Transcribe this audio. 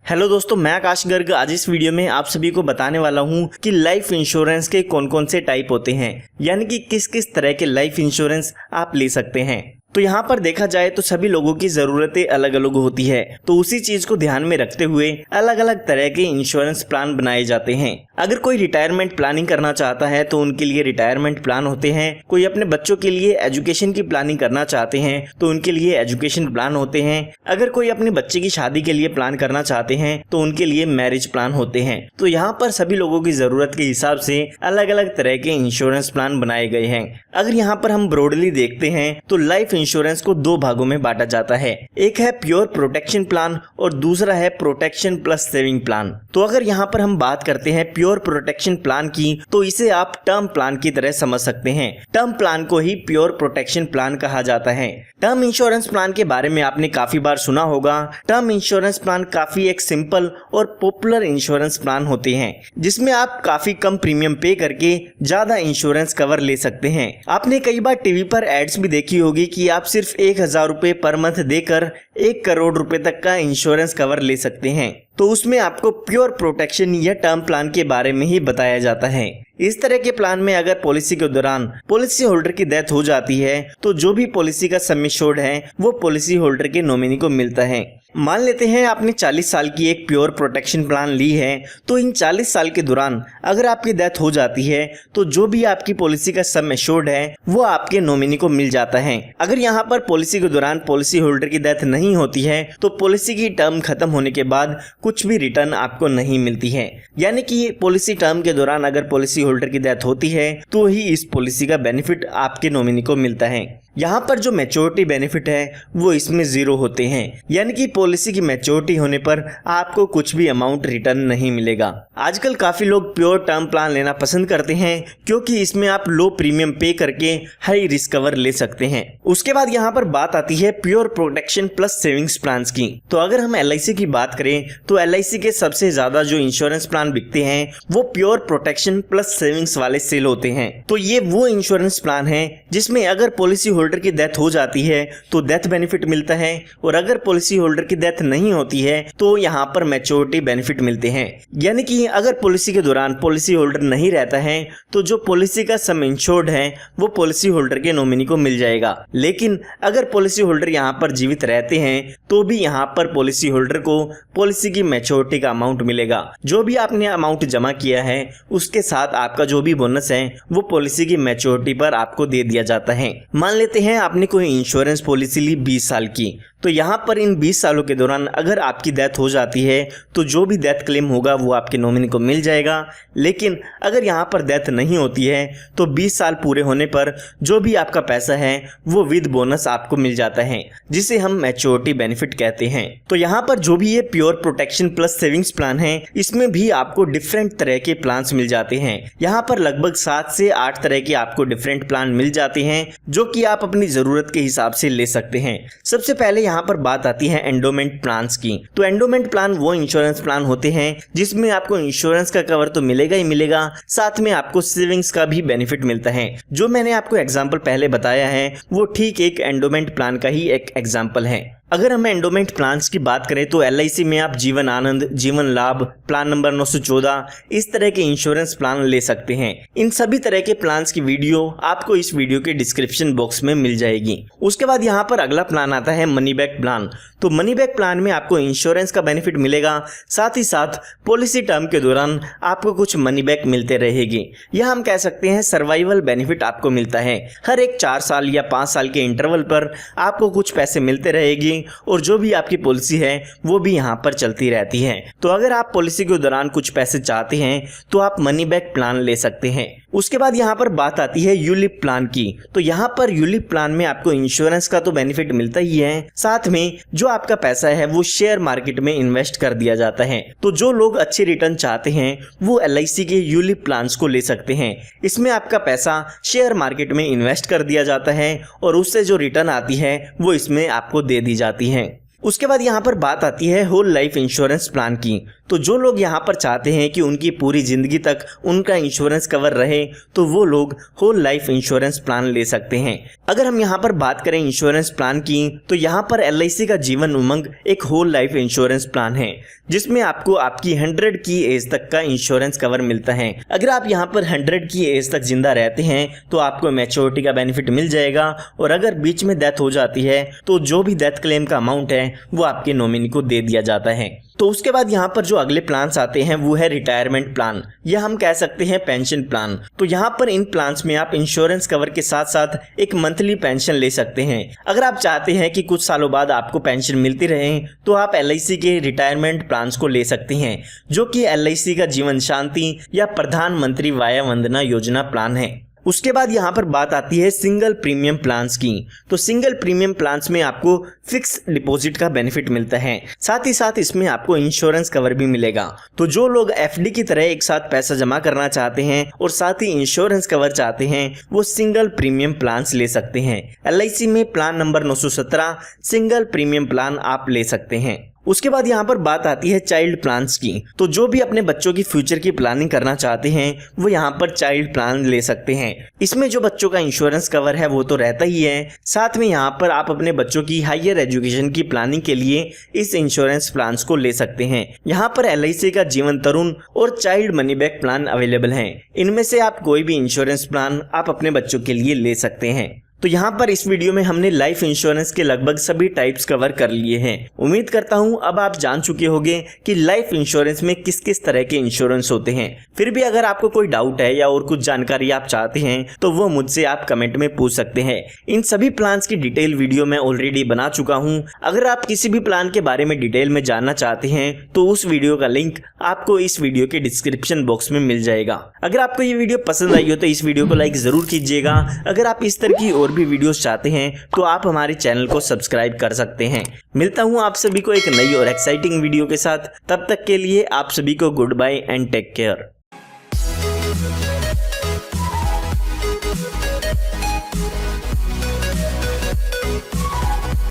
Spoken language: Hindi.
हेलो दोस्तों, मैं आकाश गर्ग आज इस वीडियो में आप सभी को बताने वाला हूं कि लाइफ इंश्योरेंस के कौन कौन से टाइप होते हैं, यानी कि किस किस तरह के लाइफ इंश्योरेंस आप ले सकते हैं। तो यहाँ पर देखा जाए तो सभी लोगों की ज़रूरतें अलग अलग होती है, तो उसी चीज़ को ध्यान में रखते हुए अलग अलग तरह के इंश्योरेंस प्लान बनाए जाते हैं। अगर कोई रिटायरमेंट प्लानिंग करना चाहता है तो उनके लिए रिटायरमेंट प्लान होते हैं। कोई अपने बच्चों के लिए एजुकेशन की प्लानिंग करना चाहते हैं तो उनके लिए एजुकेशन प्लान होते हैं। अगर कोई अपने बच्चे की शादी के लिए प्लान करना चाहते हैं तो उनके लिए मैरिज प्लान होते हैं। तो यहाँ पर सभी लोगों की ज़रूरत के हिसाब से अलग अलग तरह के इंश्योरेंस प्लान बनाए गए हैं। अगर यहाँ पर हम ब्रॉडली देखते हैं तो लाइफ इंश्योरेंस को दो भागों में बांटा जाता है। एक है प्योर प्रोटेक्शन प्लान और दूसरा है प्रोटेक्शन प्लस सेविंग प्लान। तो अगर यहाँ पर हम बात करते हैं प्योर प्रोटेक्शन प्लान की, तो इसे आप टर्म प्लान की तरह समझ सकते हैं। टर्म प्लान को ही प्योर प्रोटेक्शन प्लान कहा जाता है। टर्म इंश्योरेंस प्लान के बारे में आपने काफी बार सुना होगा। टर्म इंश्योरेंस प्लान काफी एक सिंपल और पॉपुलर इंश्योरेंस प्लान होते हैं, जिसमें आप काफी कम प्रीमियम पे करके ज्यादा इंश्योरेंस कवर ले सकते हैं। आपने कई बार टीवी पर एड्स भी देखी होगी कि आप सिर्फ 1000 रुपए पर मंथ देकर 1 करोड़ रुपए तक का इंश्योरेंस कवर ले सकते हैं। तो उसमें आपको प्योर प्रोटेक्शन या टर्म प्लान के बारे में ही बताया जाता है। इस तरह के प्लान में अगर पॉलिसी के दौरान पॉलिसी होल्डर की डेथ हो जाती है तो जो भी पॉलिसी का सम एश्योर्ड है वो पॉलिसी होल्डर के नॉमिनी को मिलता है। मान लेते हैं आपने 40 साल की एक प्योर प्रोटेक्शन प्लान ली है, तो इन 40 साल के दौरान अगर आपकी डेथ हो जाती है तो जो भी आपकी पॉलिसी का सम एश्योर्ड है वो आपके नॉमिनी को मिल जाता है। अगर यहाँ पर पॉलिसी के दौरान पॉलिसी होल्डर की डेथ नहीं होती है तो पॉलिसी की टर्म खत्म होने के बाद कुछ भी रिटर्न आपको नहीं मिलती है। यानी कि पॉलिसी टर्म के दौरान अगर पॉलिसी होल्डर की डेथ होती है तो ही इस पॉलिसी का बेनिफिट आपके नॉमिनी को मिलता है। यहाँ पर जो मैच्योरिटी बेनिफिट है वो इसमें 0 होते हैं, यानी कि पॉलिसी की मैच्योरिटी होने पर आपको कुछ भी अमाउंट रिटर्न नहीं मिलेगा। आजकल काफी लोग प्योर टर्म प्लान लेना पसंद करते हैं क्योंकि इसमें आप लो प्रीमियम पे करके हाई रिस्क कवर ले सकते हैं। उसके बाद यहाँ पर बात आती है pure protection plus savings plan की। तो अगर हम LIC की बात करें तो LIC के सबसे ज्यादा जो इंश्योरेंस प्लान बिकते हैं वो प्योर प्रोटेक्शन प्लस सेविंग्स वाले सेल होते हैं। तो ये वो इंश्योरेंस प्लान है जिसमें अगर पॉलिसी होल्डर की डेथ हो जाती है तो डेथ बेनिफिट मिलता है, और अगर पॉलिसी होल्डर की डेथ नहीं होती है तो यहाँ पर मैच्योरिटी बेनिफिट मिलते हैं। यानी कि अगर पॉलिसी के दौरान पॉलिसी होल्डर नहीं रहता है तो जो पॉलिसी का सम इंश्योर्ड है वो पॉलिसी होल्डर के नॉमिनी को मिल जाएगा। लेकिन अगर पॉलिसी होल्डर यहाँ पर जीवित रहते हैं तो भी यहाँ पर पॉलिसी होल्डर को पॉलिसी की मैच्योरिटी का अमाउंट मिलेगा। जो भी आपने अमाउंट जमा किया है उसके साथ आपका जो भी बोनस है वो पॉलिसी की मैच्योरिटी पर आपको दे दिया जाता है। मान लेते हैं आपने कोई इंश्योरेंस पॉलिसी ली 20 साल की, तो यहाँ पर इन 20 सालों के दौरान अगर आपकी डेथ हो जाती है तो जो भी डेथ क्लेम होगा वो आपके नॉमिनी को मिल जाएगा। लेकिन अगर यहाँ पर डेथ नहीं होती है तो 20 साल पूरे होने पर जो भी आपका पैसा है वो विद बोनस आपको मिल जाता है, जिसे हम मैच्योरिटी बेनिफिट कहते हैं। तो यहाँ पर जो भी ये pure protection plus savings plan है इसमें भी आपको डिफरेंट तरह के प्लान्स मिल जाते हैं। यहाँ पर लगभग 7 से 8 तरह के आपको डिफरेंट प्लान मिल जाते हैं जो कि आप अपनी जरूरत के हिसाब से ले सकते हैं। सबसे पहले यहाँ पर बात आती है एंडोमेंट प्लान्स की। तो एंडोमेंट प्लान वो इंश्योरेंस प्लान होते हैं जिसमें आपको इंश्योरेंस का कवर तो मिलेगा ही मिलेगा, साथ में आपको सेविंग्स का भी बेनिफिट मिलता है। जो मैंने आपको एग्जांपल पहले बताया है वो ठीक एक एंडोमेंट प्लान का ही एक एग्जांपल है। अगर हम एंडोमेंट प्लान्स की बात करें तो LIC में आप जीवन आनंद, जीवन लाभ, प्लान नंबर 914 इस तरह के इंश्योरेंस प्लान ले सकते हैं। इन सभी तरह के प्लान्स की वीडियो आपको इस वीडियो के डिस्क्रिप्शन बॉक्स में मिल जाएगी। उसके बाद यहाँ पर अगला प्लान आता है मनी बैक प्लान। तो मनी बैक प्लान में आपको इंश्योरेंस का बेनिफिट मिलेगा, साथ ही साथ पॉलिसी टर्म के दौरान आपको कुछ मनी बैक मिलते रहेगी। यह हम कह सकते हैं सर्वाइवल बेनिफिट आपको मिलता है। हर एक 4 साल या 5 साल के इंटरवल पर आपको कुछ पैसे मिलते रहेगी और जो भी आपकी पॉलिसी है वो भी यहाँ पर चलती रहती है। तो अगर आप पॉलिसी के दौरान कुछ पैसे चाहते हैं तो आप मनी बैक प्लान ले सकते हैं। उसके बाद यहाँ पर बात आती है यूलिप प्लान की। तो यहाँ पर यूलिप प्लान में आपको इंश्योरेंस का तो बेनिफिट मिलता ही है, साथ में जो आपका पैसा है वो शेयर मार्केट में इन्वेस्ट कर दिया जाता है। तो जो लोग अच्छे रिटर्न चाहते हैं वो LIC के यूलिप प्लान्स को ले सकते हैं। इसमें आपका पैसा शेयर मार्केट में इन्वेस्ट कर दिया जाता है और उससे जो रिटर्न आती है वो इसमें आपको दे दी जाती है। उसके बाद यहाँ पर बात आती है होल लाइफ इंश्योरेंस प्लान की। तो जो लोग यहाँ पर चाहते हैं कि उनकी पूरी ज़िंदगी तक उनका इंश्योरेंस कवर रहे तो वो लोग होल लाइफ इंश्योरेंस प्लान ले सकते हैं। अगर हम यहाँ पर बात करें इंश्योरेंस प्लान की तो यहाँ पर LIC का जीवन उमंग एक होल लाइफ इंश्योरेंस प्लान है जिसमें आपको आपकी 100 की एज तक का इंश्योरेंस कवर मिलता है। अगर आप यहाँ पर 100 की एज तक जिंदा रहते हैं तो आपको मैच्योरिटी का बेनिफिट मिल जाएगा और अगर बीच में डेथ हो जाती है तो जो भी डेथ क्लेम का अमाउंट है वो आपके नॉमिनी को दे दिया जाता है। तो उसके बाद यहाँ पर जो अगले प्लान्स आते हैं वो है रिटायरमेंट प्लान या हम कह सकते हैं पेंशन प्लान। तो यहाँ पर इन प्लान्स में आप इंश्योरेंस कवर के साथ साथ एक मंथली पेंशन ले सकते हैं। अगर आप चाहते हैं कि कुछ सालों बाद आपको पेंशन मिलती रहे तो आप LIC के रिटायरमेंट प्लान्स को ले सकते हैं जो कि LIC का जीवन शांति या प्रधानमंत्री वाया वंदना योजना प्लान है। उसके बाद यहाँ पर बात आती है सिंगल प्रीमियम प्लान्स की। तो सिंगल प्रीमियम प्लान्स में आपको फिक्स डिपॉजिट का बेनिफिट मिलता है, साथ ही साथ इसमें आपको इंश्योरेंस कवर भी मिलेगा। तो जो लोग FD की तरह एक साथ पैसा जमा करना चाहते हैं और साथ ही इंश्योरेंस कवर चाहते हैं वो सिंगल प्रीमियम प्लान्स ले सकते हैं। LIC में plan number 917 single premium plan आप ले सकते हैं। उसके बाद यहाँ पर बात आती है चाइल्ड प्लान्स की। तो जो भी अपने बच्चों की फ्यूचर की प्लानिंग करना चाहते हैं वो यहाँ पर चाइल्ड प्लान ले सकते हैं। इसमें जो बच्चों का इंश्योरेंस कवर है वो तो रहता ही है, साथ में यहाँ पर आप अपने बच्चों की हायर एजुकेशन की प्लानिंग के लिए इस इंश्योरेंस प्लान्स को ले सकते हैं। यहाँ पर LIC का जीवन तरुण और child money back plan available हैं। इनमें से आप कोई भी इंश्योरेंस प्लान आप अपने बच्चों के लिए ले सकते हैं। तो यहाँ पर इस वीडियो में हमने लाइफ इंश्योरेंस के लगभग सभी टाइप्स कवर कर लिए हैं। उम्मीद करता हूँ अब आप जान चुके होंगे कि लाइफ इंश्योरेंस में किस किस तरह के इंश्योरेंस होते हैं। फिर भी अगर आपको कोई डाउट है या और कुछ जानकारी आप चाहते हैं तो वो मुझसे आप कमेंट में पूछ सकते हैं। इन सभी प्लान्स की डिटेल वीडियो मैं ऑलरेडी बना चुका हूँ। अगर आप किसी भी प्लान के बारे में डिटेल में जानना चाहते हैं तो उस वीडियो का लिंक आपको इस वीडियो के डिस्क्रिप्शन बॉक्स में मिल जाएगा। अगर आपको ये वीडियो पसंद आई हो तो इस वीडियो को लाइक जरूर कीजिएगा। अगर आप इस तरह की और भी वीडियोस चाहते हैं तो आप हमारे चैनल को सब्सक्राइब कर सकते हैं। मिलता हूं आप सभी को एक नई और एक्साइटिंग वीडियो के साथ। तब तक के लिए आप सभी को goodbye and take care.